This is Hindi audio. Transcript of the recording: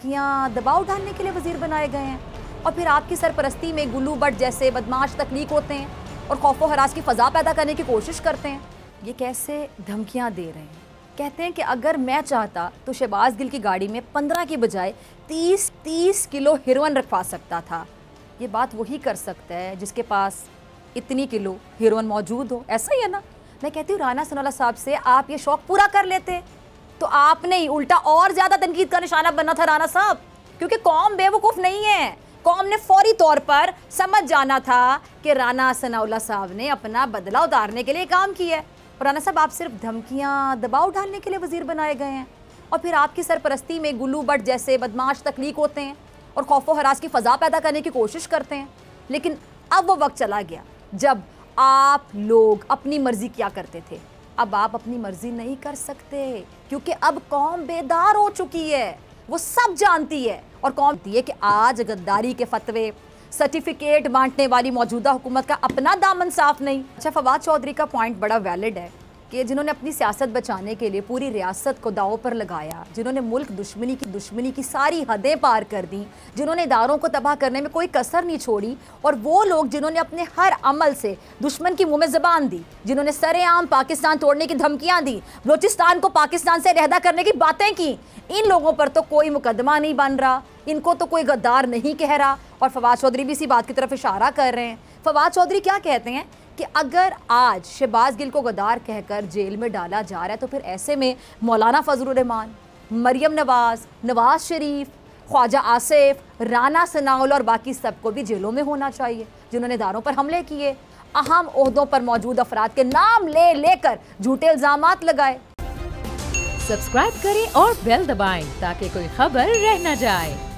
धमकियां, दबाव डालने के लिए वजीर बनाए गए हैं और फिर आपकी सरपरस्ती में गुल्लू भट्ट जैसे बदमाश तख्लीक होते हैं और खौफ व हरास की फ़ज़ा पैदा करने की कोशिश करते हैं। ये कैसे धमकियां दे रहे हैं? कहते हैं कि अगर मैं चाहता तो शहबाज गिल की गाड़ी में 15 की बजाय 30 किलो हेरोइन रखवा सकता था। ये बात वही कर सकता है जिसके पास इतनी किलो हेरोइन मौजूद हो। ऐसा ही है ना? मैं कहती हूँ राना सनाउल्लाह साहब से आप ये शौक पूरा कर लेते तो आपने ही उल्टा और ज़्यादा तनकीद का निशाना बनना था राना साहब, क्योंकि कौम बेवकूफ़ नहीं है। कौम ने फौरी तौर पर समझ जाना था कि राना सनाउल्लाह साहब ने अपना बदला उतारने के लिए काम किया है। और राना साहब आप सिर्फ धमकियां, दबाव डालने के लिए वजीर बनाए गए हैं और फिर आपकी सरपरस्ती में गुल्लू भट्ट जैसे बदमाश तख्लीक होते हैं और खौफ व हरास की फ़ज़ा पैदा करने की कोशिश करते हैं। लेकिन अब वो वक्त चला गया जब आप लोग अपनी मर्जी किया करते थे। अब आप अपनी मर्जी नहीं कर सकते क्योंकि अब कौम बेदार हो चुकी है। वो सब जानती है और कौम जानती है कि आज गद्दारी के फतवे, सर्टिफिकेट बांटने वाली मौजूदा हुकूमत का अपना दामन साफ नहीं। अच्छा, फवाद चौधरी का पॉइंट बड़ा वैलिड है कि जिन्होंने अपनी सियासत बचाने के लिए पूरी रियासत को दाव पर लगाया, जिन्होंने मुल्क दुश्मनी की सारी हदें पार कर दी, जिन्होंने इदारों को तबाह करने में कोई कसर नहीं छोड़ी, और वो लोग जिन्होंने अपने हर अमल से दुश्मन की मुंह में ज़बान दी, जिन्होंने सरेआम पाकिस्तान तोड़ने की धमकियां दी, बलूचिस्तान को पाकिस्तान से अलहदा करने की बातें की, इन लोगों पर तो कोई मुकदमा नहीं बन रहा, इनको तो कोई गद्दार नहीं कह रहा। और फवाद चौधरी भी इसी बात की तरफ इशारा कर रहे हैं। फवाद चौधरी क्या कहते हैं कि अगर आज शहबाज गिल को गद्दार कहकर जेल में डाला जा रहा है तो फिर ऐसे में मौलाना फजलुर रहमान, मरियम नवाज, नवाज शरीफ, ख्वाजा आसिफ, राना सनाउल्लाह और बाकी सबको भी जेलों में होना चाहिए जिन्होंने इदारों पर हमले किए, अहम ओहदों पर मौजूद अफराद के नाम ले लेकर झूठे इल्जामात लगाए। सब्सक्राइब करें और बेल दबाएं ताकि कोई खबर रह न जाए।